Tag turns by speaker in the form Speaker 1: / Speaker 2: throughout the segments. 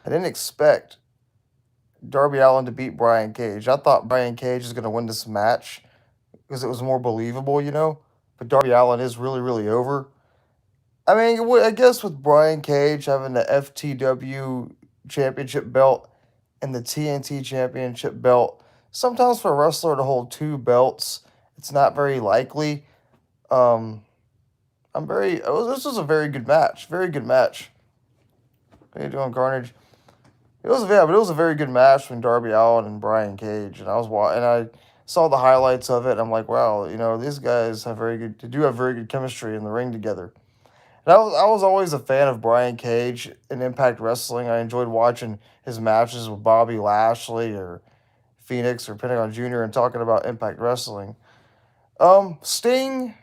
Speaker 1: I didn't expect Darby Allin to beat Brian Cage. I thought Brian Cage was going to win this match because it was more believable, you know. But Darby Allin is really, really over. I mean, I guess with Brian Cage having the FTW championship belt and the TNT championship belt, sometimes for a wrestler to hold two belts, it's not very likely. Um, this was a very good match. Very good match. How you doing, Carnage? But it was a very good match between Darby Allin and Brian Cage, and I saw the highlights of it. And I'm like, wow, these guys they do have very good chemistry in the ring together. And I was always a fan of Brian Cage in Impact Wrestling. I enjoyed watching his matches with Bobby Lashley or Phoenix or Pentagon Jr. and talking about Impact Wrestling. Sting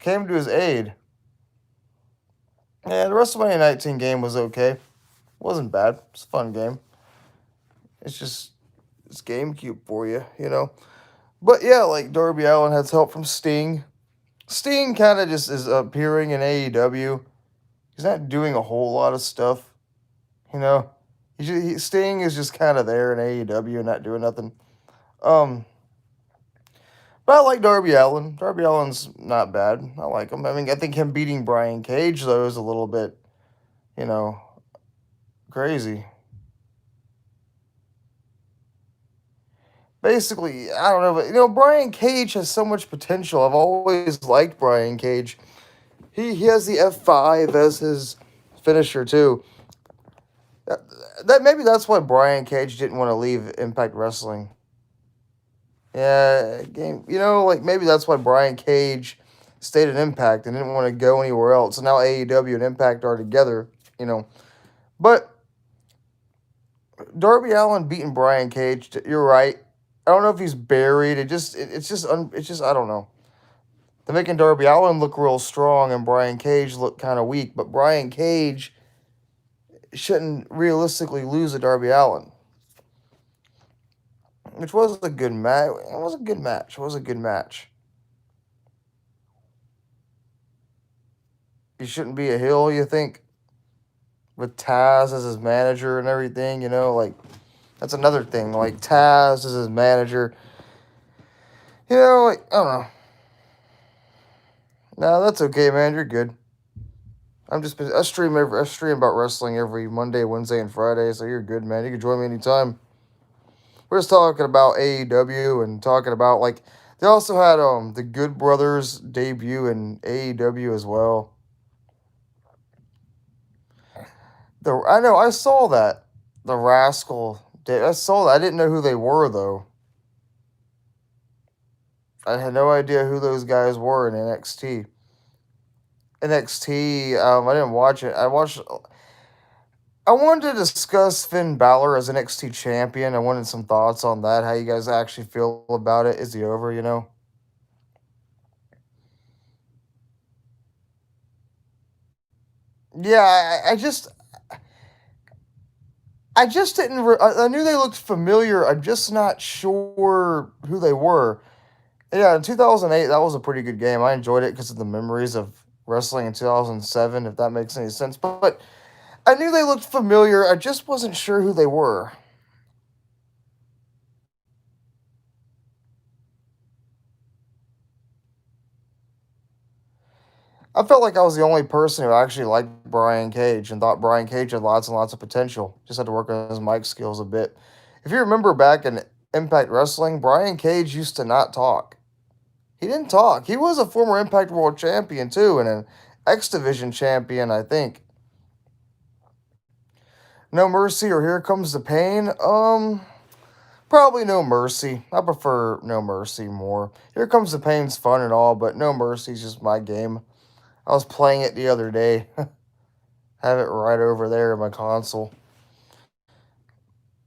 Speaker 1: came to his aid, and the WrestleMania 19 game was okay. Wasn't bad. It's a fun game. It's just it's GameCube for you, you know. But yeah, like Darby Allin has help from Sting. Sting kind of just is appearing in AEW. He's not doing a whole lot of stuff, you know. Sting is just kind of there in AEW and not doing nothing. Um, but I like Darby Allin. Darby Allin's not bad. I like him. I mean, I think him beating Brian Cage though is a little bit, you know, crazy. Basically, I don't know, but Brian Cage has so much potential. I've always liked Brian Cage. He has the F5 as his finisher too. That, that maybe that's why Brian Cage didn't want to leave Impact Wrestling. Yeah, game. Like maybe that's why Brian Cage stayed at Impact and didn't want to go anywhere else. So now AEW and Impact are together. But Darby Allin beating Brian Cage. You're right. I don't know if he's buried. It's just I don't know. They're making Darby Allin look real strong and Brian Cage look kind of weak. But Brian Cage shouldn't realistically lose to Darby Allin, which was a good match. It was a good match. It was a good match. He shouldn't be a heel, you think, with Taz as his manager and everything. Like that's another thing. Like Taz as his manager. Like I don't know. No, that's okay, man. You're good. I stream about wrestling every Monday, Wednesday, and Friday, so you're good, man. You can join me anytime. We're just talking about AEW and talking about like they also had the Good Brothers debut in AEW as well. I know I saw that the Rascal. I saw that. I didn't know who they were though. I had no idea who those guys were in NXT. NXT. I didn't watch it. I wanted to discuss Finn Balor as NXT champion. I wanted some thoughts on that. How you guys actually feel about it? Is he over? Yeah, I just didn't. I knew they looked familiar. I'm just not sure who they were. Yeah, in 2008, that was a pretty good game. I enjoyed it because of the memories of wrestling in 2007, if that makes any sense. But I knew they looked familiar. I just wasn't sure who they were. I felt like I was the only person who actually liked Brian Cage and thought Brian Cage had lots and lots of potential. Just had to work on his mic skills a bit. If you remember back in Impact Wrestling, Brian Cage used to not talk. He didn't talk. He was a former Impact World Champion too, and an X Division champion, I think. No Mercy or Here Comes the Pain? Probably No Mercy. I prefer No Mercy more. Here Comes the Pain's fun and all, but No Mercy's just my game. I was playing it the other day. Have it right over there in my console.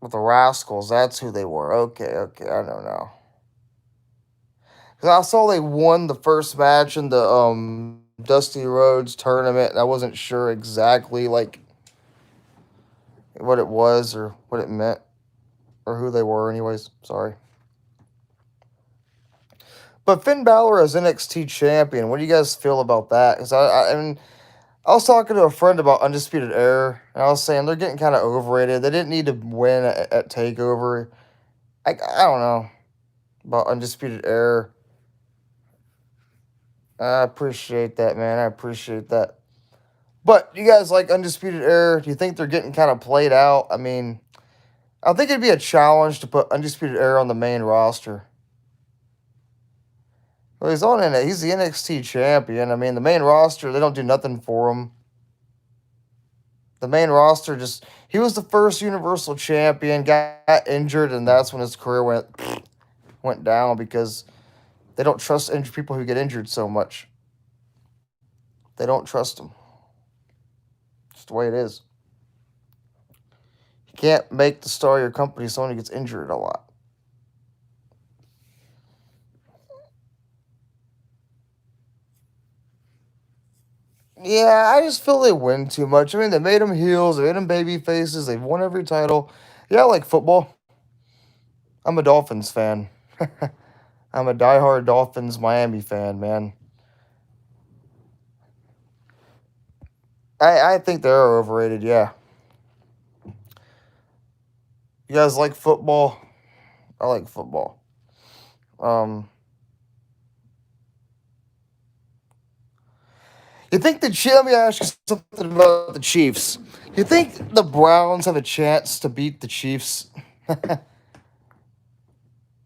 Speaker 1: With the Rascals, that's who they were. Okay, I don't know. Because I saw they won the first match in the Dusty Rhodes tournament, and I wasn't sure exactly like what it was or what it meant or who they were. Anyways, sorry. But Finn Balor as NXT champion, what do you guys feel about that? Because I mean, I was talking to a friend about Undisputed Era, and I was saying they're getting kind of overrated. They didn't need to win at Takeover. I don't know about Undisputed Era. I appreciate that, man. I appreciate that. But you guys like Undisputed Era? Do you think they're getting kind of played out? I mean, I think it'd be a challenge to put Undisputed Era on the main roster. Well, he's on in it. He's the NXT champion. I mean, the main roster, they don't do nothing for him. The main roster just, he was the first Universal champion, got injured, and that's when his career went down because they don't trust injured people who get injured so much. They don't trust them. It's the way it is. You can't make the star of your company someone who gets injured a lot. Yeah, I just feel they win too much. I mean, they made them heels, they made them baby faces, they've won every title. Yeah, I like football. I'm a Dolphins fan. I'm a diehard Dolphins Miami fan, man. I think they're overrated, yeah. You guys like football? I like football. Um, you think let me ask you something about the Chiefs. You think the Browns have a chance to beat the Chiefs?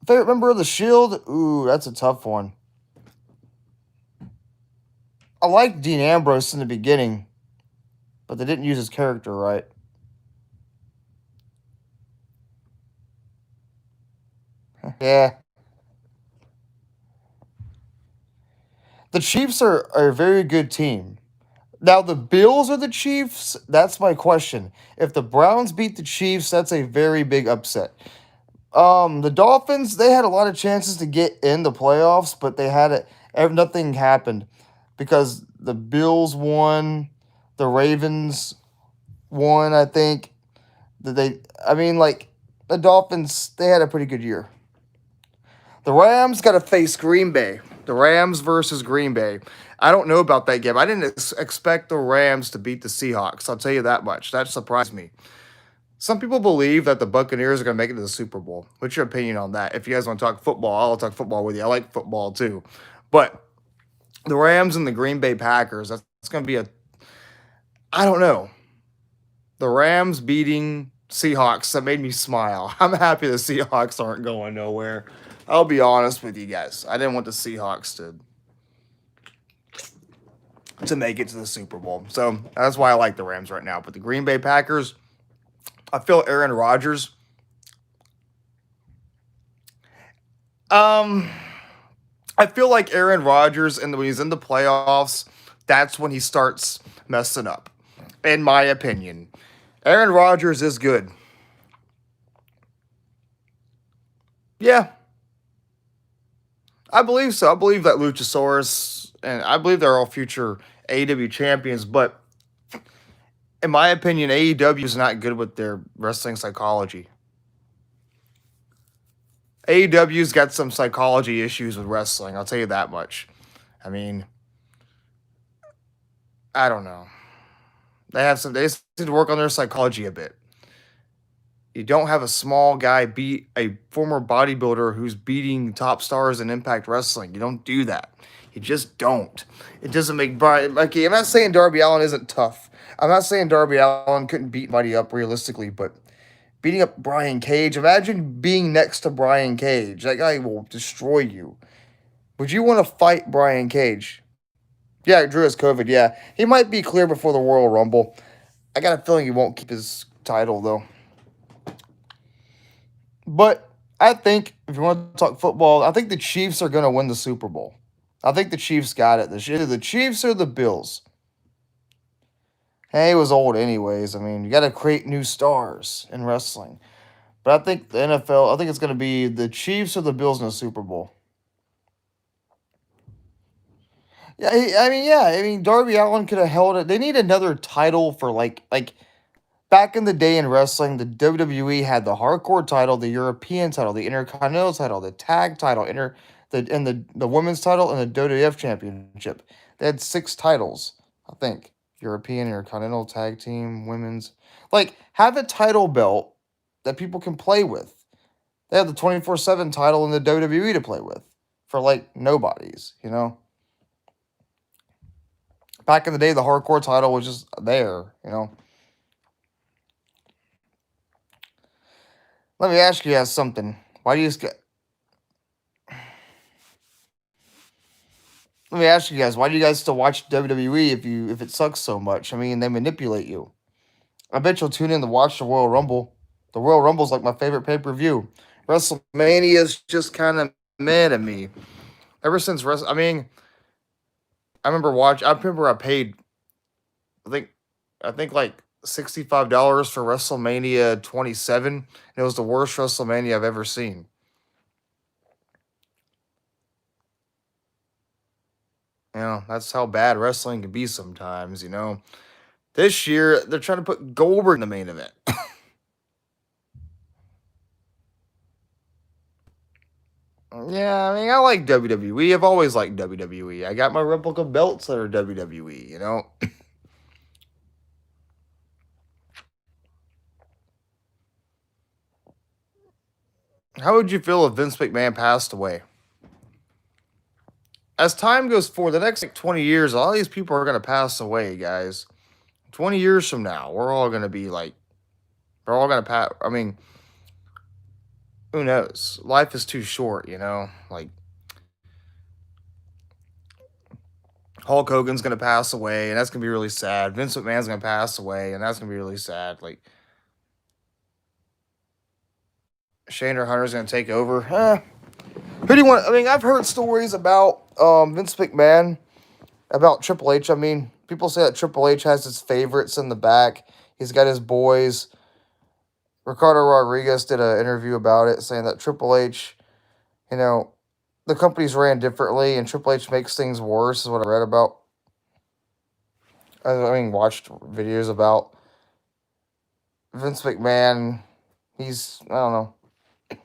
Speaker 1: Favorite member of the Shield? Ooh, that's a tough one. I liked Dean Ambrose in the beginning, but they didn't use his character right. Yeah. The Chiefs are a very good team. Now, the Bills are the Chiefs? That's my question. If the Browns beat the Chiefs, that's a very big upset. The Dolphins, they had a lot of chances to get in the playoffs, but they had it. Nothing happened because the Bills won, the Ravens won. I think that I mean, like the Dolphins, they had a pretty good year. The Rams got to face Green Bay. The Rams versus Green Bay. I don't know about that game. I didn't expect the Rams to beat the Seahawks. I'll tell you that much. That surprised me. Some people believe that the Buccaneers are going to make it to the Super Bowl. What's your opinion on that? If you guys want to talk football, I'll talk football with you. I like football too. But the Rams and the Green Bay Packers, that's going to be I don't know. The Rams beating Seahawks, that made me smile. I'm happy the Seahawks aren't going nowhere. I'll be honest with you guys. I didn't want the Seahawks to make it to the Super Bowl. So that's why I like the Rams right now. But the Green Bay Packers, I feel Aaron Rodgers. I feel like Aaron Rodgers, and when he's in the playoffs, that's when he starts messing up. In my opinion, Aaron Rodgers is good. Yeah, I believe so. I believe that Luchasaurus, and I believe they're all future AEW champions. But in my opinion, AEW is not good with their wrestling psychology. AEW's got some psychology issues with wrestling. I'll tell you that much. I mean, I don't know. They just need to work on their psychology a bit. You don't have a small guy beat a former bodybuilder who's beating top stars in Impact Wrestling. You don't do that. You just don't. It doesn't make Brian. Like, I'm not saying Darby Allin isn't tough. I'm not saying Darby Allin couldn't beat Mighty up realistically, but beating up Brian Cage. Imagine being next to Brian Cage. That guy will destroy you. Would you want to fight Brian Cage? Yeah, Drew has COVID. Yeah, he might be clear before the Royal Rumble. I got a feeling he won't keep his title though. But I think if you want to talk football, I think the Chiefs are going to win the Super Bowl. I think the Chiefs got it this year. Either the Chiefs or the Bills. Hey, he was old anyways. I mean, you got to create new stars in wrestling. But I think the NFL, I think it's going to be the Chiefs or the Bills in the Super Bowl. Yeah, I mean, Darby Allin could have held it. They need another title for like back in the day in wrestling. The WWE had the hardcore title, the European title, the Intercontinental title, the tag title, the women's title, and the WWF championship. They had 6 titles, I think. European Intercontinental Tag Team, women's. Like, have a title belt that people can play with. They have the 24/7 title in the WWE to play with for like nobodies, you know? Back in the day, the hardcore title was just there, you know? Let me ask you guys something. Why do you just get. Let me ask you guys, why do you guys still watch WWE if it sucks so much? I mean, they manipulate you. I bet you'll tune in to watch the Royal Rumble. The Royal Rumble's like my favorite pay-per-view. WrestleMania's just kind of meh to me. Ever since I mean, I remember I paid I think I think like $65 for WrestleMania 27, and it was the worst WrestleMania I've ever seen. You know, that's how bad wrestling can be sometimes, you know. This year, they're trying to put Goldberg in the main event. Yeah, I mean, I like WWE. I've always liked WWE. I got my replica belts that are WWE, you know. How would you feel if Vince McMahon passed away? As time goes forward, the next like 20 years, all these people are going to pass away, guys. 20 years from now, we're all going to be like, we're all going to pass. I mean, who knows? Life is too short, you know? Like, Hulk Hogan's going to pass away, and that's going to be really sad. Vince McMahon's going to pass away, and that's going to be really sad. Like, Shane or Hunter's going to take over. Who do you want? I mean, I've heard stories about Vince McMahon, about Triple H. I mean, people say that Triple H has his favorites in the back. He's got his boys. Ricardo Rodriguez did an interview about it, saying that Triple H, you know, the company's ran differently, and Triple H makes things worse, is what I read about. I mean, watched videos about Vince McMahon. I don't know, he's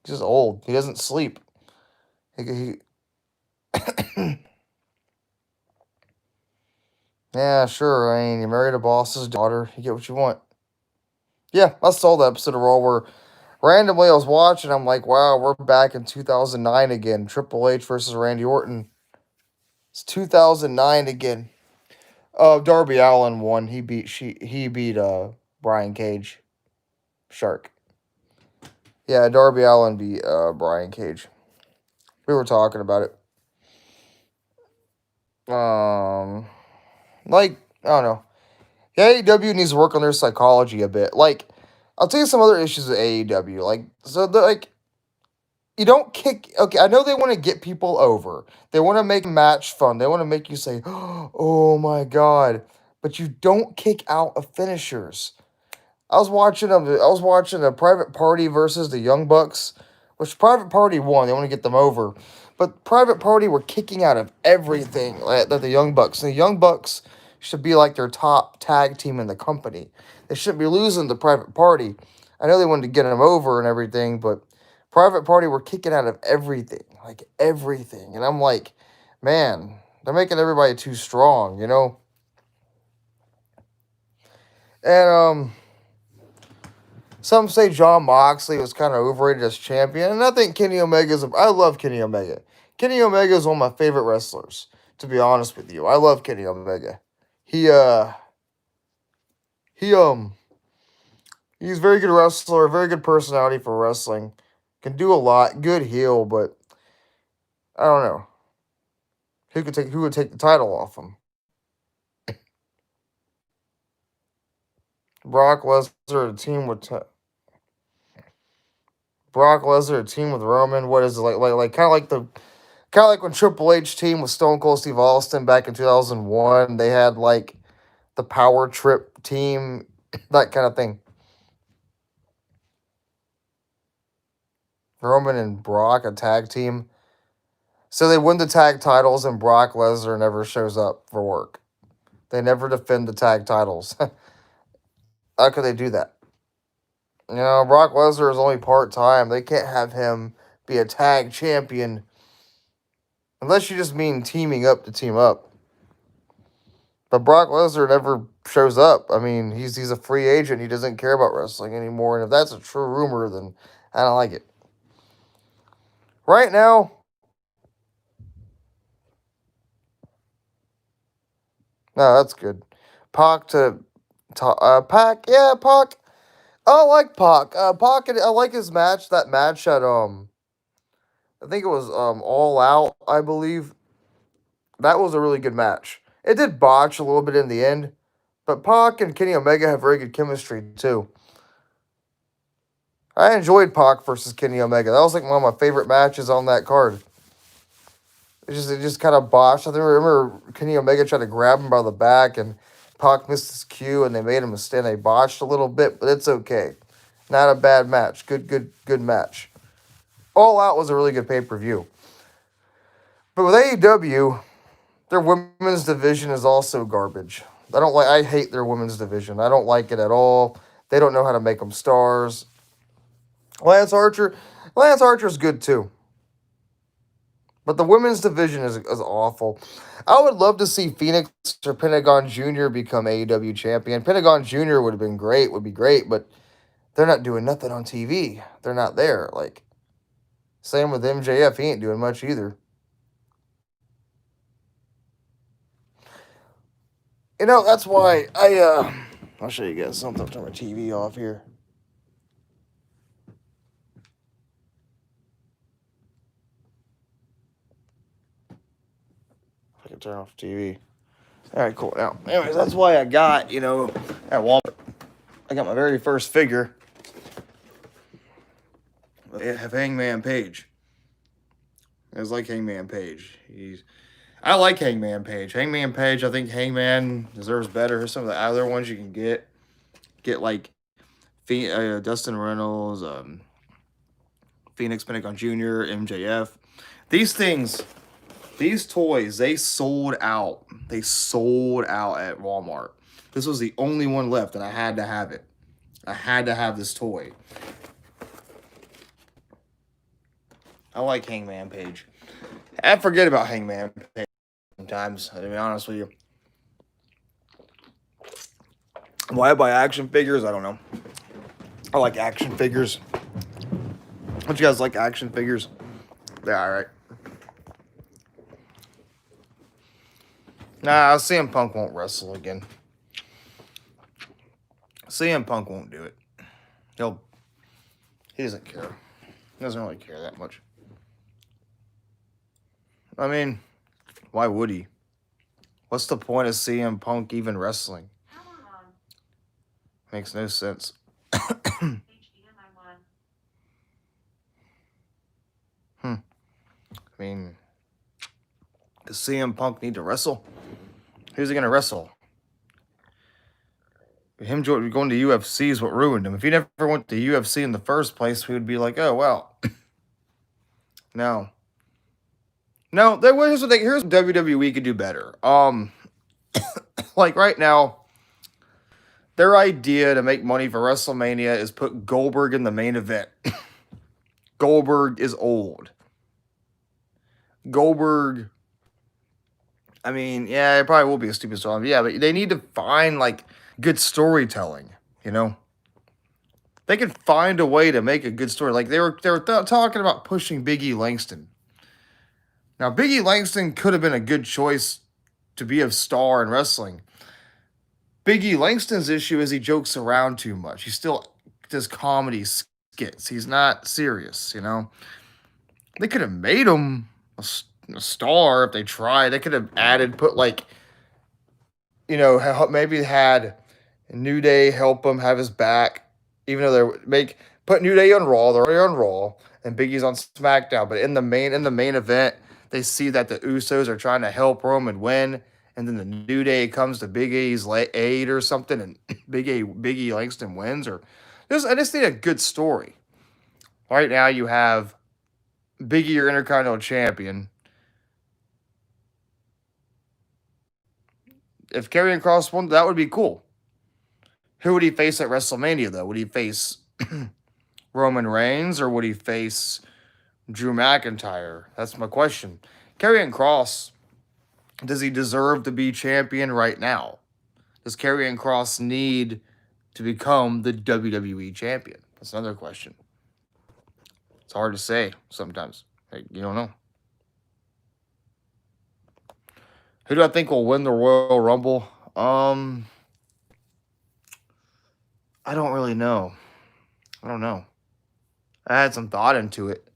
Speaker 1: just old. He doesn't sleep. He yeah, sure. I mean, you married a boss's daughter, you get what you want. Yeah, I saw the episode of Raw where randomly I was watching. I'm like, wow, we're back in 2009 again. Triple H versus Randy Orton. It's 2009 again. Darby Allin won. He beat Brian Cage. Shark. Yeah, Darby Allin beat Brian Cage. We were talking about it. Like, I don't know. The AEW needs to work on their psychology a bit. Like, I'll tell you some other issues with AEW. Like, so like, you don't kick. Okay, I know they want to get people over. They want to make a match fun. They want to make you say, "Oh my god," but you don't kick out of finishers. I was watching a Private Party versus the Young Bucks, which Private Party won. They want to get them over, but Private Party were kicking out of everything that the Young Bucks. And the Young Bucks should be like their top tag team in the company. They shouldn't be losing to Private Party. I know they wanted to get them over and everything, but Private Party were kicking out of everything, like everything. And I'm like, man, they're making everybody too strong, you know. And some say John Moxley was kind of overrated as champion, and I think Kenny Omega's. I love Kenny Omega. Kenny Omega is one of my favorite wrestlers. To be honest with you, I love Kenny Omega. He he he's a very good wrestler, very good personality for wrestling. Can do a lot, good heel, but I don't know who would take the title off him. Brock Lesnar, a team with Brock Lesnar, a team with Roman. What is it like kind of like when Triple H team with Stone Cold Steve Austin back in 2001. They had like the Power Trip team, that kind of thing. Roman and Brock, a tag team. So they win the tag titles, and Brock Lesnar never shows up for work. They never defend the tag titles. How could they do that? You know, Brock Lesnar is only part time. They can't have him be a tag champion unless you just mean teaming up to team up. But Brock Lesnar never shows up. I mean, he's a free agent. He doesn't care about wrestling anymore. And if that's a true rumor, then I don't like it. Right now, no, that's good. Pac Pac, yeah, Pac. I like Pac. Pac, I like his match. That match at I think it was All Out, I believe. That was a really good match. It did botch a little bit in the end, but Pac and Kenny Omega have very good chemistry too. I enjoyed Pac versus Kenny Omega. That was like one of my favorite matches on that card. It just kind of botched. I think I remember Kenny Omega tried to grab him by the back, and Pac missed his cue, and they made him stand. They botched a little bit, but it's okay. Not a bad match. Good match. All Out was a really good pay-per-view. But with AEW, their women's division is also garbage. I hate their women's division. I don't like it at all. They don't know how to make them stars. Lance Archer's good too. But the women's division is awful. I would love to see Phoenix or Pentagon Jr. become AEW champion. Pentagon Jr. would be great, but they're not doing nothing on TV. They're not there. Like, same with MJF. He ain't doing much either. That's why I'll show you guys something. I'll turn my TV off here. I can turn off the TV. All right, cool. Now, anyways, that's why I got, at Walmart, I got my very first figure. I have Hangman Page. I like Hangman Page. I like Hangman Page. Hangman Page, I think Hangman deserves better. Some of the other ones you can get like Dustin Reynolds, Phoenix, Pentagon Jr., MJF. These toys, they sold out. They sold out at Walmart. This was the only one left, and I had to have it. I had to have this toy. I like Hangman Page. I forget about Hangman Page sometimes, to be honest with you. Why I buy action figures, I don't know. I like action figures. Don't you guys like action figures? They're alright. Nah, CM Punk won't wrestle again. CM Punk won't do it. He doesn't care. He doesn't really care that much. I mean, why would he? What's the point of CM Punk even wrestling? Makes no sense. I mean, does CM Punk need to wrestle? Who's he going to wrestle? Him going to UFC is what ruined him. If he never went to UFC in the first place, we would be like, oh, well. No. Here's what WWE could do better. Like right now, their idea to make money for WrestleMania is put Goldberg in the main event. Goldberg is old. Goldberg, I mean, yeah, it probably will be a stupid story. Yeah, but they need to find, like, good storytelling, They can find a way to make a good story. Like, they were talking about pushing Big E Langston. Now, Big E Langston could have been a good choice to be a star in wrestling. Big E Langston's issue is he jokes around too much. He still does comedy skits. He's not serious, They could have made him a star if they tried. They could have maybe had New Day help him have his back, even though put New Day on Raw. They're already on Raw, and Big E's on SmackDown. But in the main event, they see that the Usos are trying to help Roman win, and then the New Day comes to Big E's aid or something, and Big E Langston wins. I just need a good story. Right now, you have Big E, your Intercontinental Champion. If Karrion Kross won, that would be cool. Who would he face at WrestleMania, though? Would he face Roman Reigns, or would he face Drew McIntyre? That's my question. Karrion Kross, Does he deserve to be champion right now? Does Karrion Kross need to become the WWE champion? That's another question. It's hard to say sometimes. Like, you don't know. Who do I think will win the Royal Rumble? I don't really know. I don't know. I had some thought into it.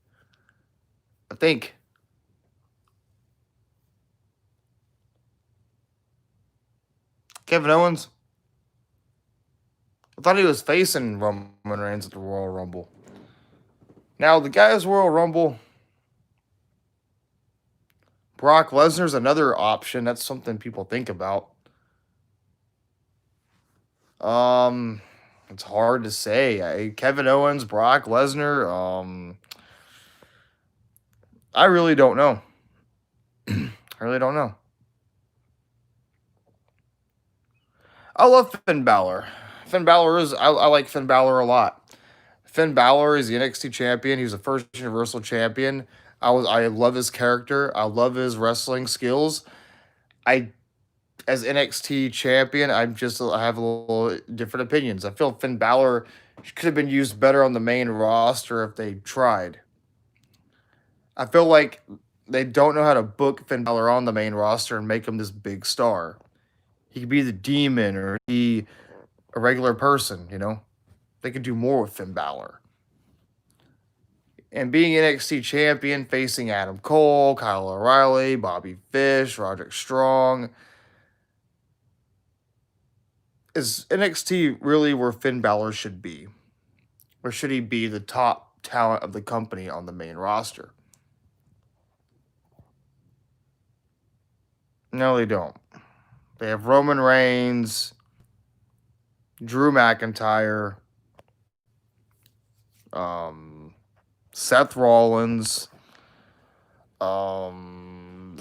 Speaker 1: I think Kevin Owens. I thought he was facing Roman Reigns at the Royal Rumble. Now the guys Royal Rumble. Brock Lesnar's another option. That's something people think about. It's hard to say. Kevin Owens, Brock Lesnar. I really don't know. I really don't know. I love Finn Balor. Finn Balor is. I like Finn Balor a lot. Finn Balor is the NXT champion. He was the first Universal champion. I love his character. I love his wrestling skills. As NXT champion, I have a little different opinions. I feel Finn Balor could have been used better on the main roster if they tried. I feel like they don't know how to book Finn Balor on the main roster and make him this big star. He could be the demon or be a regular person, you know? They could do more with Finn Balor. And being NXT champion, facing Adam Cole, Kyle O'Reilly, Bobby Fish, Roderick Strong. Is NXT really where Finn Balor should be? Or should he be the top talent of the company on the main roster? No, they don't. They have Roman Reigns, Drew McIntyre, Seth Rollins, for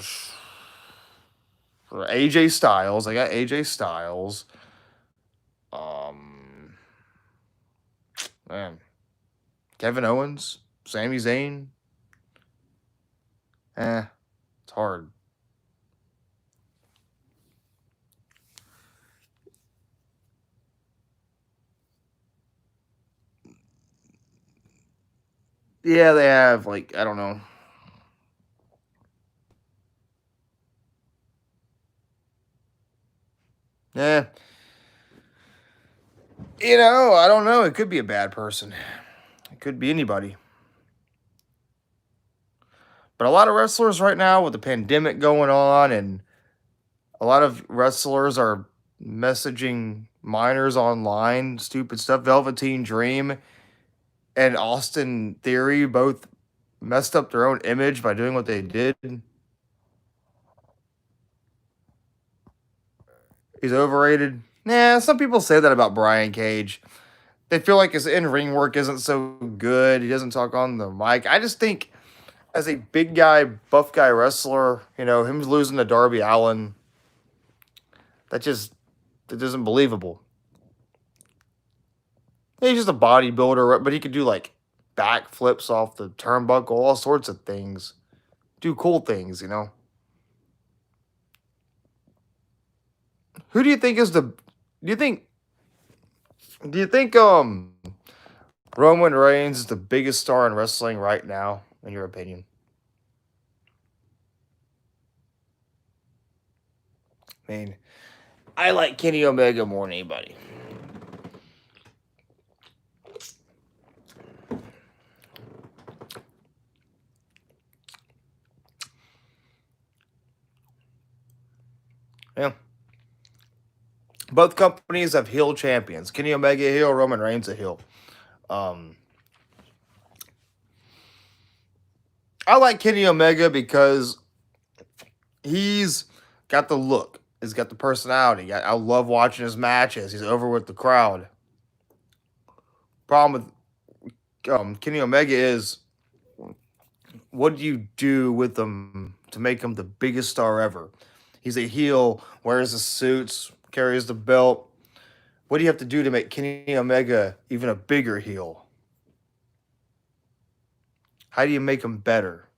Speaker 1: AJ Styles. I got AJ Styles. Man, Kevin Owens, Sami Zayn. It's hard. Yeah, they have, like, I don't know. Yeah. You know, I don't know. It could be a bad person. It could be anybody. But a lot of wrestlers right now with the pandemic going on, and a lot of wrestlers are messaging minors online, stupid stuff. Velveteen Dream and Austin Theory both messed up their own image by doing what they did. He's overrated. Nah, some people say that about Brian Cage. They feel like his in-ring work isn't so good. He doesn't talk on the mic. I just think as a big guy, buff guy wrestler, you know, him losing to Darby Allin, that isn't believable. He's just a bodybuilder, but he could do like backflips off the turnbuckle, all sorts of things. Do cool things, you know. Who do you think is the do you think Roman Reigns is the biggest star in wrestling right now, in your opinion? I mean, I like Kenny Omega more than anybody. Yeah. Both companies have heel champions. Kenny Omega a heel, Roman Reigns a heel. I like Kenny Omega because he's got the look. He's got the personality. I love watching his matches. He's over with the crowd. Problem with Kenny Omega is, what do you do with him to make him the biggest star ever? He's a heel, wears the suits, carries the belt. What do you have to do to make Kenny Omega even a bigger heel? How do you make him better?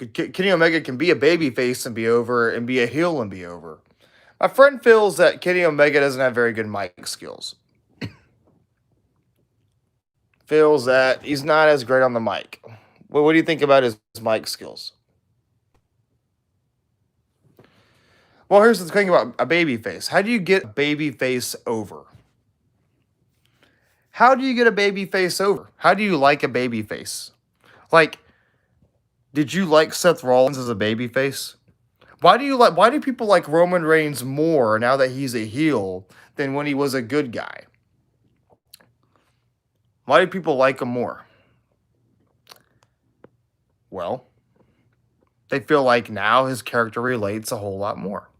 Speaker 1: Kenny Omega can be a babyface and be over, and be a heel and be over. My friend feels that Kenny Omega doesn't have very good mic skills. Feels that he's not as great on the mic. Well, what do you think about his mic skills? Well, here's the thing about a babyface. How do you get a babyface over? How do you get a babyface over? How do you like a babyface? Like, did you like Seth Rollins as a babyface? Why do people like Roman Reigns more now that he's a heel than when he was a good guy? Why do people like him more? Well, they feel like now his character relates a whole lot more.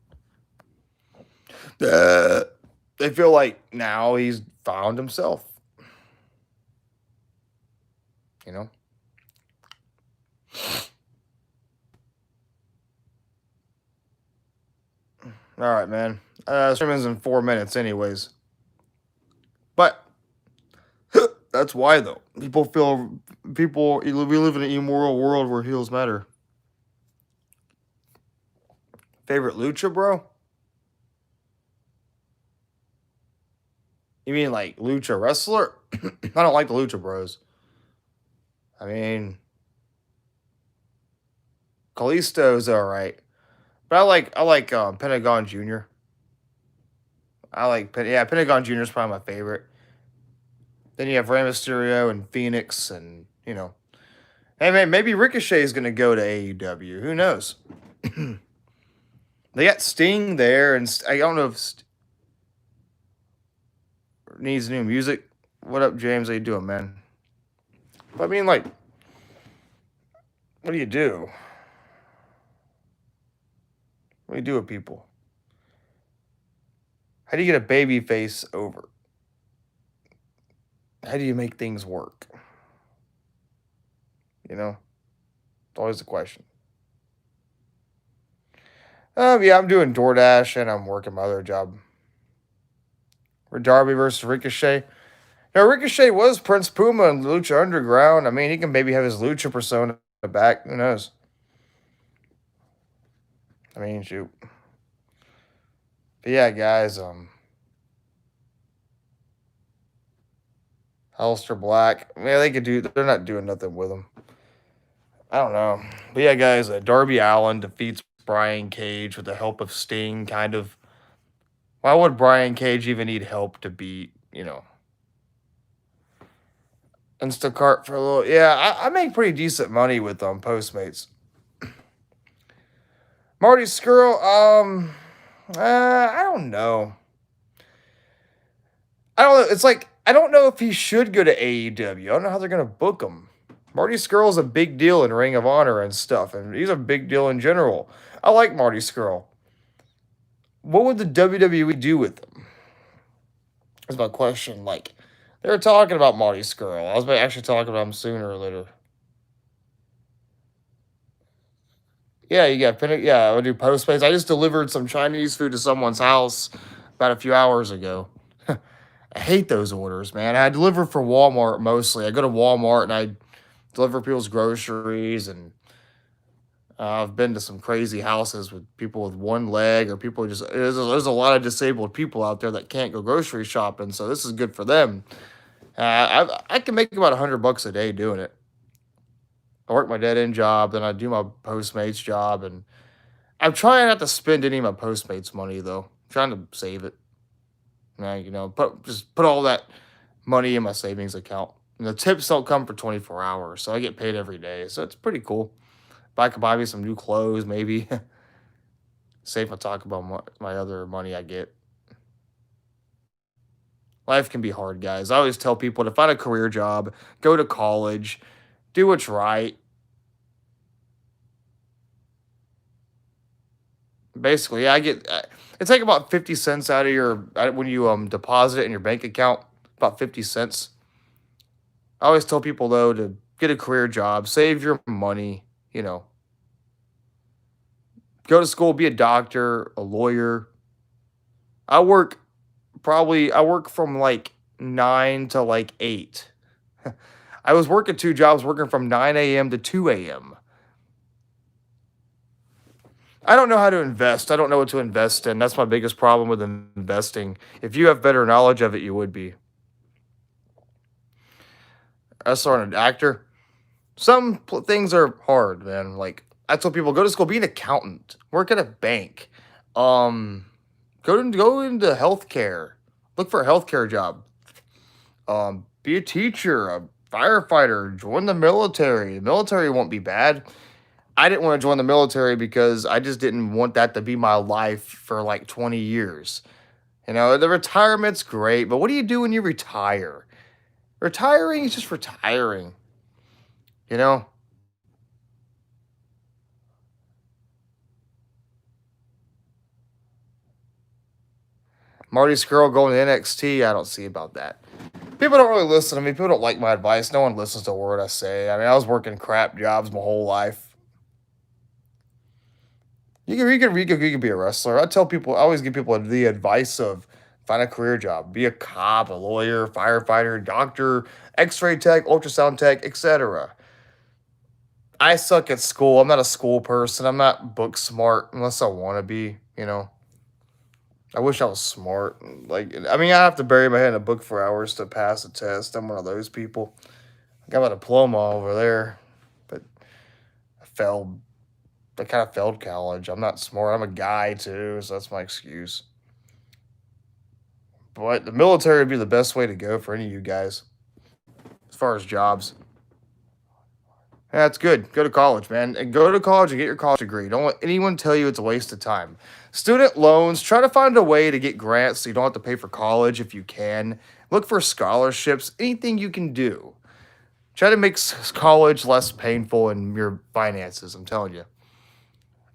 Speaker 1: They feel like now he's found himself. You know? All right, man. Streaming's in 4 minutes, anyways. But that's why, though. We live in an immoral world where heels matter. Favorite lucha, bro? You mean like lucha wrestler? I don't like the Lucha Bros. I mean, Kalisto's all right, but I like Pentagon Jr. Pentagon Jr. is probably my favorite. Then you have Rey Mysterio and Phoenix, and hey man, maybe Ricochet is gonna go to AEW. Who knows? They got Sting there, and I don't know if needs new music. What up, James? How you doing, man? But I mean, like, what do you do? What do you do with people? How do you get a baby face over? How do you make things work? It's always the question. Yeah, I'm doing DoorDash and I'm working my other job. Darby versus Ricochet. Now, Ricochet was Prince Puma in Lucha Underground. I mean, he can maybe have his Lucha persona back. Who knows? I mean, shoot. But yeah, guys, Aleister Black. Yeah, they're not doing nothing with him. I don't know. But yeah, guys, Darby Allin defeats Brian Cage with the help of Sting, kind of. Why would Brian Cage even need help to beat, Instacart for a little? Yeah, I make pretty decent money with Postmates. Martys Girl, I don't know. I don't know. It's like, I don't know if he should go to AEW. I don't know how they're going to book him. Martys Girl is a big deal in Ring of Honor and stuff, and he's a big deal in general. I like Martys Girl. What would the WWE do with him? That's my question. Like, they were talking about Martys Girl. I was actually talking about him sooner or later. Yeah, I would do Postmates. I just delivered some Chinese food to someone's house about a few hours ago. I hate those orders, man. I deliver for Walmart mostly. I go to Walmart and I deliver people's groceries, and I've been to some crazy houses with people with one leg, or people there's a lot of disabled people out there that can't go grocery shopping, so this is good for them. I can make about $100 a day doing it. I work my dead-end job, then I do my Postmates job, and I'm trying not to spend any of my Postmates money, though. I'm trying to save it. Put all that money in my savings account. And the tips don't come for 24 hours, so I get paid every day. So it's pretty cool. If I could buy me some new clothes, maybe. Save my talk about my other money I get. Life can be hard, guys. I always tell people to find a career job, go to college, do what's right. Basically, it's like about 50 cents out of when you deposit it in your bank account, about 50 cents. I always tell people, though, to get a career job, save your money, go to school, be a doctor, a lawyer. I work from like 9 to like 8. I was working 2 jobs, working from 9 a.m. to 2 a.m. I don't know how to invest. I don't know what to invest in. That's my biggest problem with investing. If you have better knowledge of it, you would be. As for an actor, things are hard, man. Like I tell people, go to school, be an accountant, work at a bank, um, go into healthcare, look for a healthcare job, be a teacher, a firefighter, join the military. The military won't be bad. I didn't want to join the military because I just didn't want that to be my life for like 20 years. You know, the retirement's great, but what do you do when you retire? Retiring is just retiring, you know? Martys Girl going to NXT, I don't see about that. People don't really listen to me. People don't like my advice. No one listens to a word I say. I mean, I was working crap jobs my whole life. You can be a wrestler. I tell people, I always give people the advice of find a career job, be a cop, a lawyer, firefighter, doctor, X-ray tech, ultrasound tech, etc. I suck at school. I'm not a school person. I'm not book smart unless I want to be. You know, I wish I was smart. Like, I mean, I have to bury my head in a book for hours to pass a test. I'm one of those people. I got my diploma over there, but I failed. I kind of failed college. I'm not smart. I'm a guy too, so that's my excuse. But the military would be the best way to go for any of you guys as far as jobs. Yeah, that's good. Go to college, man. And go to college and get your college degree. Don't let anyone tell you it's a waste of time. Student loans, try to find a way to get grants so you don't have to pay for college if you can. Look for scholarships, anything you can do. Try to make college less painful in your finances, I'm telling you.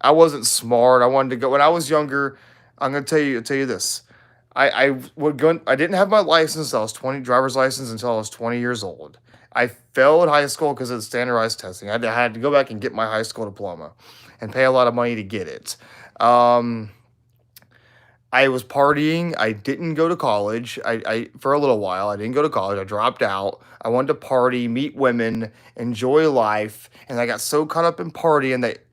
Speaker 1: I wasn't smart. I wanted to go when I was younger. I'm gonna tell you this. I would go. I didn't have my license. I was 20 driver's license until I was 20 years old. I failed high school because of the standardized testing. I had to go back and get my high school diploma, and pay a lot of money to get it. Um, I was partying. I didn't go to college. I for a little while. I didn't go to college. I dropped out. I wanted to party, meet women, enjoy life, and I got so caught up in partying that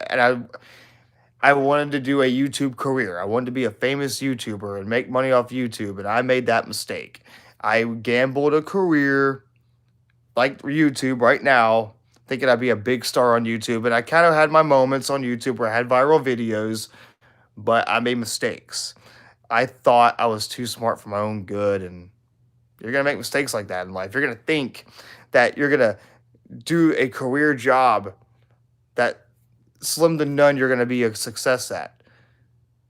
Speaker 1: I wanted to do a YouTube career. I wanted to be a famous YouTuber and make money off YouTube, and I made that mistake. I gambled a career like YouTube right now, thinking I'd be a big star on YouTube, and I kind of had my moments on YouTube where I had viral videos, but I made mistakes. I thought I was too smart for my own good, and you're gonna make mistakes like that in life. You're gonna think that you're gonna do a career job that slim to none you're gonna be a success at.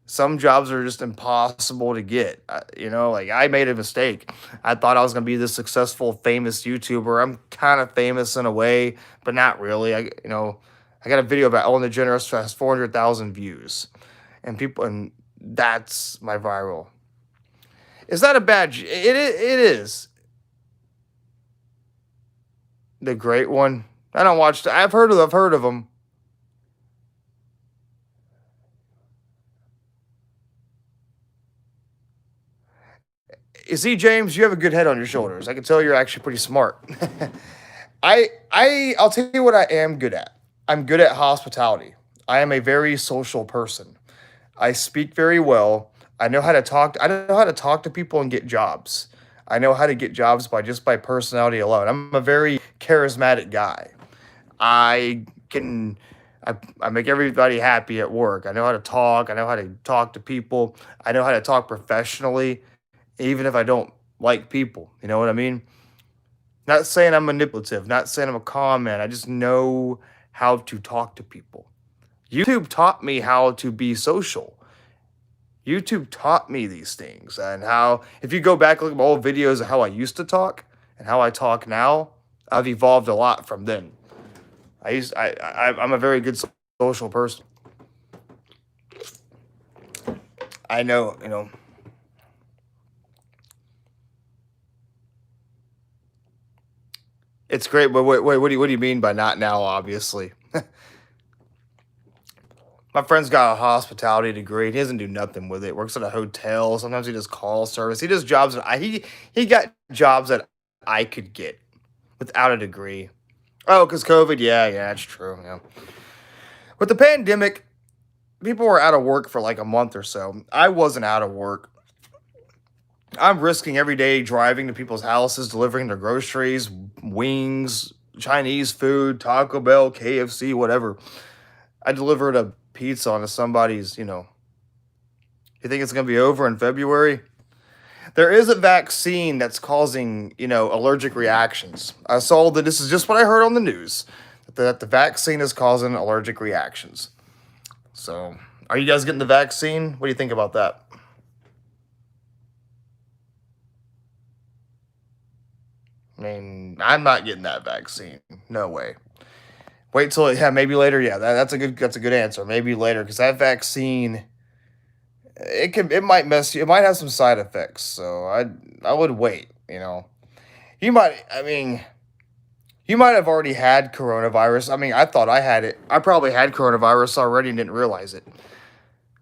Speaker 1: Some jobs are just impossible to get. You know, like I made a mistake. I thought I was gonna be this successful, famous YouTuber. I'm kind of famous in a way, but not really. I got a video about Ellen DeGeneres that has 400,000 views, and that's my viral. Is that a bad? It is the great one. I don't watch. I've heard of them. You see, James, you have a good head on your shoulders. I can tell you're actually pretty smart. I'll tell you what I am good at. I'm good at hospitality. I am a very social person. I speak very well. I know how to talk. I know how to talk to people and get jobs. I know how to get jobs by personality alone. I'm a very charismatic guy. I can I make everybody happy at work. I know how to talk. I know how to talk to people. I know how to talk professionally, even if I don't like people. You know what I mean? Not saying I'm manipulative, not saying I'm a con man. I just know how to talk to people. YouTube taught me how to be social. YouTube taught me these things and how, if you go back and look at my old videos of how I used to talk and how I talk now, I've evolved a lot from then. I'm a very good social person. I know, it's great, but wait, what do you mean by not now? Obviously, my friend's got a hospitality degree. He doesn't do nothing with it. Works at a hotel. Sometimes he does call service. He does jobs that he got jobs that I could get without a degree. Oh, because COVID. Yeah, that's true. Yeah. With the pandemic, people were out of work for like a month or so. I wasn't out of work. I'm risking every day driving to people's houses, delivering their groceries, wings, Chinese food, Taco Bell, KFC, whatever. I delivered a pizza onto somebody's, you think it's going to be over in February? There is a vaccine that's causing, allergic reactions. I saw that this is just what I heard on the news, that the vaccine is causing allergic reactions. So, are you guys getting the vaccine? What do you think about that? I mean, I'm not getting that vaccine. No way. Wait till maybe later. Yeah, that's a good answer. Maybe later because that vaccine it might mess you. It might have some side effects. So I would wait. You might. I mean, you might have already had coronavirus. I mean, I thought I had it. I probably had coronavirus already and didn't realize it.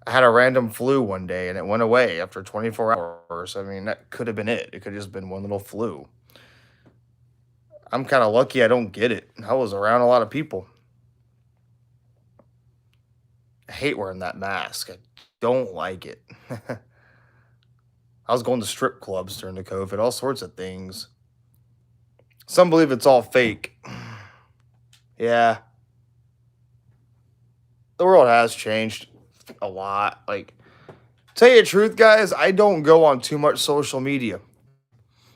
Speaker 1: I had a random flu one day and it went away after 24 hours. I mean, that could have been it. It could have just been one little flu. I'm kind of lucky I don't get it. I was around a lot of people. I hate wearing that mask. I don't like it. I was going to strip clubs during the COVID, all sorts of things. Some believe it's all fake. Yeah. The world has changed a lot. Like, tell you the truth, guys, I don't go on too much social media.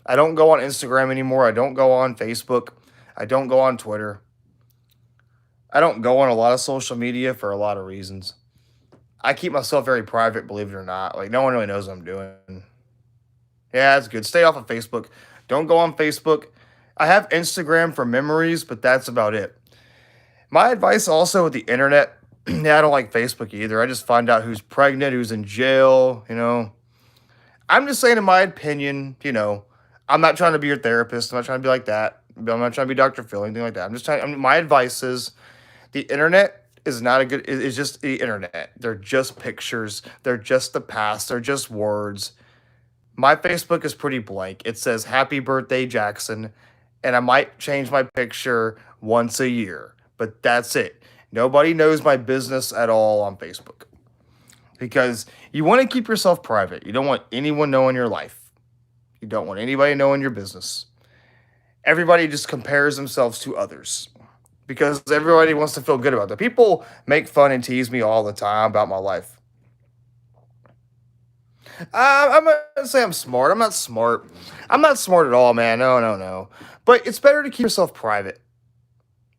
Speaker 1: I don't go on Instagram anymore. I don't go on Facebook. I don't go on Twitter. I don't go on a lot of social media for a lot of reasons. I keep myself very private, believe it or not. Like, no one really knows what I'm doing. Yeah, it's good. Stay off of Facebook. Don't go on Facebook. I have Instagram for memories, but that's about it. My advice also with the internet, yeah, I don't like Facebook either. I just find out who's pregnant, who's in jail, I'm just saying, in my opinion, I'm not trying to be your therapist. I'm not trying to be like that. I'm not trying to be Dr. Phil, anything like that. My advice is the internet is not a good, it's just the internet. They're just pictures. They're just the past. They're just words. My Facebook is pretty blank. It says happy birthday, Jackson. And I might change my picture once a year, but that's it. Nobody knows my business at all on Facebook because you want to keep yourself private. You don't want anyone knowing your life. You don't want anybody knowing your business. Everybody just compares themselves to others because everybody wants to feel good about that. People make fun and tease me all the time about my life. I'm going to say I'm smart. I'm not smart. I'm not smart at all, man. No, no, no. But it's better to keep yourself private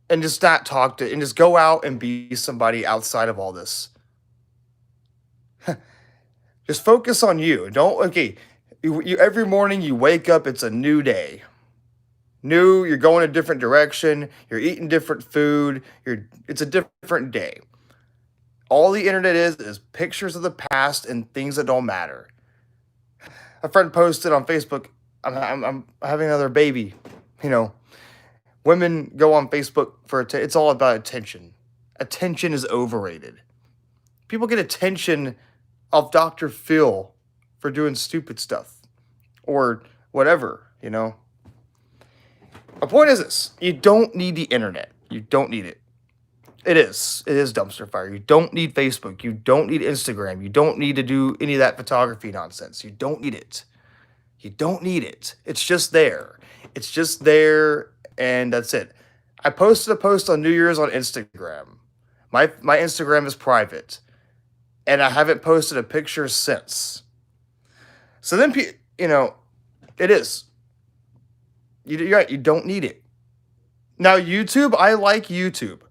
Speaker 1: and just not talk to, and just go out and be somebody outside of all this. Just focus on you. Okay, you every morning you wake up, it's a new day. You're going a different direction, you're eating different food, it's a different day. All the internet is pictures of the past and things that don't matter. A friend posted on Facebook, I'm having another baby. Women go on Facebook it's all about attention. Attention is overrated. People get attention of Dr. Phil for doing stupid stuff or whatever. My point is this: you don't need the internet. You don't need it. It is dumpster fire. You don't need Facebook. You don't need Instagram. You don't need to do any of that photography nonsense. You don't need it. You don't need it. It's just there. It's just there, and that's it. I posted a post on New Year's on Instagram. My Instagram is private, and I haven't posted a picture since. So then, it is. You're right. You don't need it. Now, YouTube, I like YouTube.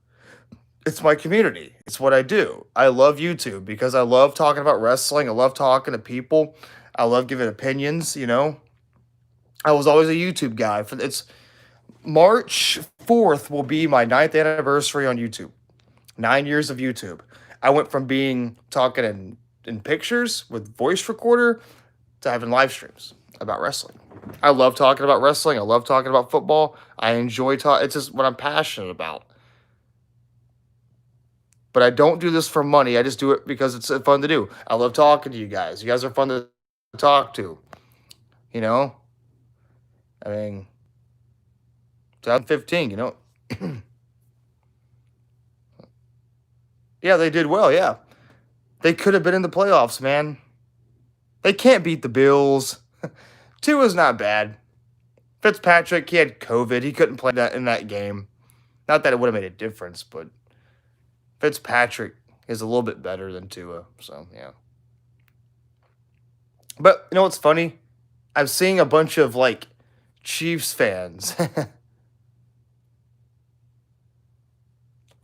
Speaker 1: It's my community. It's what I do. I love YouTube because I love talking about wrestling. I love talking to people. I love giving opinions, I was always a YouTube guy. It's March 4th will be my 9th anniversary on YouTube. 9 years of YouTube. I went from talking in pictures with voice recorder to having live streams about wrestling. I love talking about wrestling. I love talking about football. I enjoy talking. It's just what I'm passionate about. But I don't do this for money. I just do it because it's fun to do. I love talking to you guys. You guys are fun to talk to. I mean, 2015, Yeah, they did well, yeah. They could have been in the playoffs, man. They can't beat the Bills. Tua's not bad. Fitzpatrick, he had COVID. He couldn't play that in that game. Not that it would have made a difference, but Fitzpatrick is a little bit better than Tua. So, yeah. But, you know what's funny? I'm seeing a bunch of, like, Chiefs fans.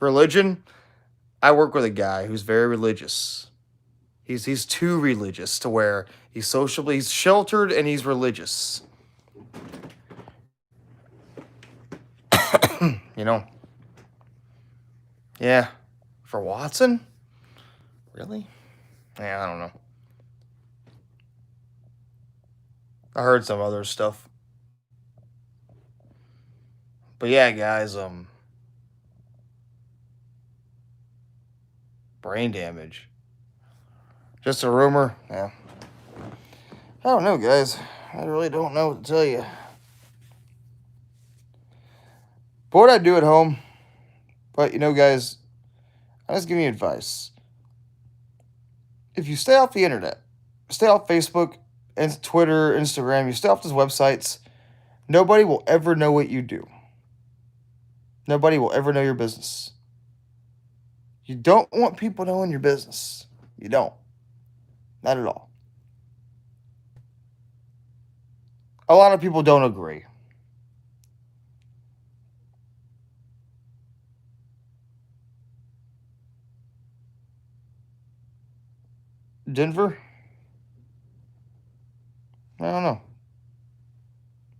Speaker 1: Religion? I work with a guy who's very religious. He's too religious to where he's sheltered and he's religious. You know? Yeah. For Watson? Really? Yeah, I don't know. I heard some other stuff. But yeah, guys, brain damage. Just a rumor? Yeah. I don't know, guys. I really don't know what to tell you. But what I do at home, but you know, guys, I'm just giving you advice. If you stay off the internet, stay off Facebook and Twitter, Instagram, you stay off those websites, nobody will ever know what you do. Nobody will ever know your business. You don't want people knowing your business. You don't. Not at all. A lot of people don't agree. Denver? I don't know.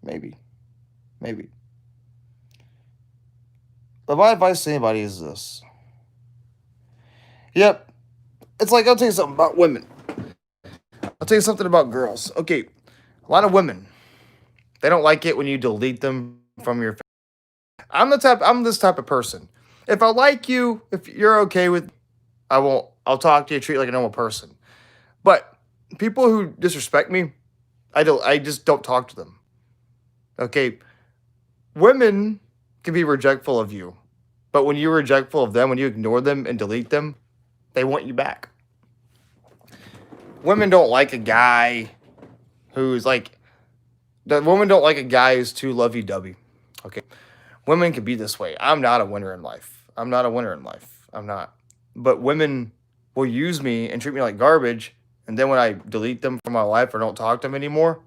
Speaker 1: Maybe. But my advice to anybody is this. Yep. It's like, I'll tell you something about women. I'll tell you something about girls. Okay, a lot of women, they don't like it when you delete them from your Facebook. I'm this type of person. If I like you, if you're okay with, I'll talk to you, treat you like a normal person. But people who disrespect me, I just don't talk to them. Okay, women can be rejectful of you, but when you're rejectful of them, when you ignore them and delete them, they want you back. Women don't like a guy who's like, the women don't like a guy who's too lovey-dovey. Okay, women can be this way. I'm not a winner in life. I'm not. But women will use me and treat me like garbage, and then when I delete them from my life or don't talk to them anymore,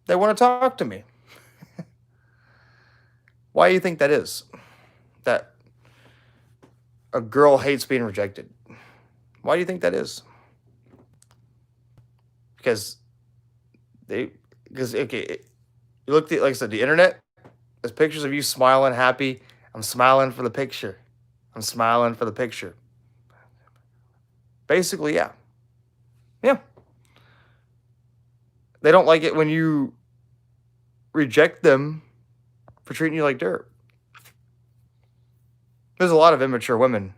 Speaker 1: they want to talk to me. Why do you think that is? That a girl hates being rejected. Why do you think that is? Because okay, you look at, like I said, the internet, there's pictures of you smiling, happy. I'm smiling for the picture. Basically, yeah. Yeah. They don't like it when you reject them for treating you like dirt. There's a lot of immature women.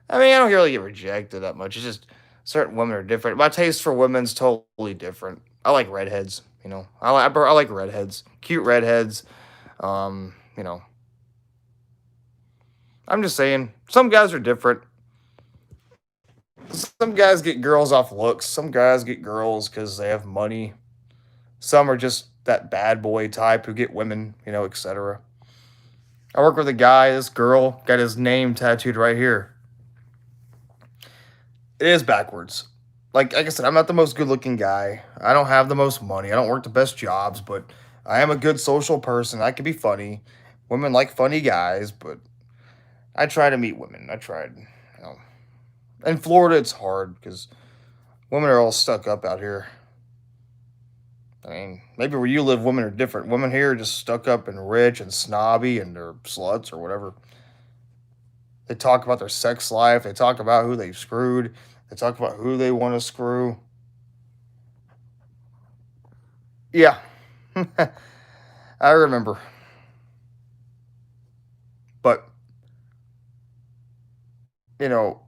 Speaker 1: I mean, I don't really get rejected that much. It's just certain women are different. My taste for women's totally different. I like redheads, you know. I like redheads. Cute redheads. You know. I'm just saying, some guys are different. Some guys get girls off looks. Some guys get girls because they have money. Some are just that bad boy type who get women, you know, etc. I work with a guy, this girl, got his name tattooed right here. It is backwards. Like I said, I'm not the most good-looking guy. I don't have the most money. I don't work the best jobs, but I am a good social person. I can be funny. Women like funny guys, but I try to meet women. I tried. You know. In Florida, it's hard because women are all stuck up out here. I mean, maybe where you live, women are different. Women here are just stuck up and rich and snobby and they're sluts or whatever. They talk about their sex life. They talk about who they've screwed. They talk about who they want to screw. Yeah. I remember. But, you know,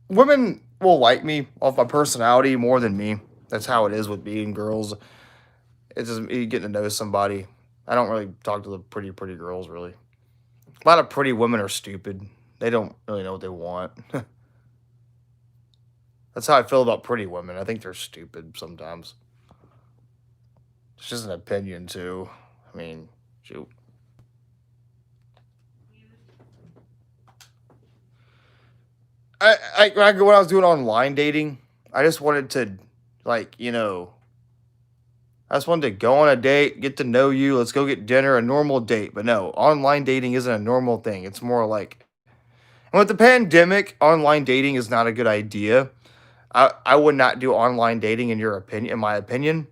Speaker 1: women will like me off my personality more than me. That's how it is with being girls. It's just me getting to know somebody. I don't really talk to the pretty girls, really. A lot of pretty women are stupid. They don't really know what they want. That's how I feel about pretty women. I think they're stupid sometimes. It's just an opinion, too. I mean, shoot. When I was doing online dating, I just wanted to, like, I just wanted to go on a date, get to know you, let's go get dinner, a normal date. But no, online dating isn't a normal thing. It's more like, and with the pandemic, online dating is not a good idea. I would not do online dating in my opinion.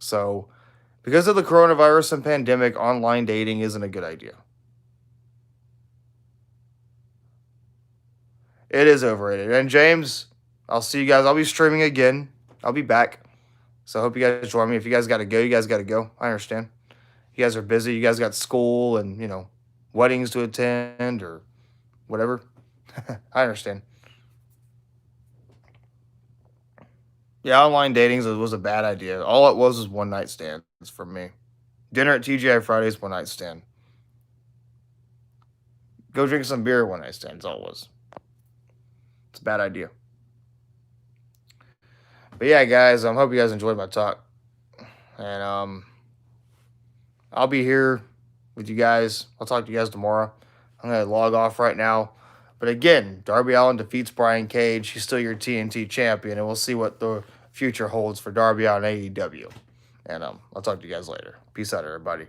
Speaker 1: So, because of the coronavirus and pandemic, online dating isn't a good idea. It is overrated. And James, I'll see you guys. I'll be streaming again. I'll be back. So I hope you guys join me. If you guys got to go, you guys got to go. I understand. You guys are busy. You guys got school and, weddings to attend or whatever. I understand. Yeah, online dating was a bad idea. All it was one night stands for me. Dinner at TGI Fridays, one night stand. Go drink some beer, one night stand. That's all it was. It's a bad idea. But yeah, guys, I hope you guys enjoyed my talk. And I'll be here with you guys. I'll talk to you guys tomorrow. I'm going to log off right now. But again, Darby Allin defeats Brian Cage. He's still your TNT champion, and we'll see what the future holds for Darby Allin AEW. And I'll talk to you guys later. Peace out, everybody.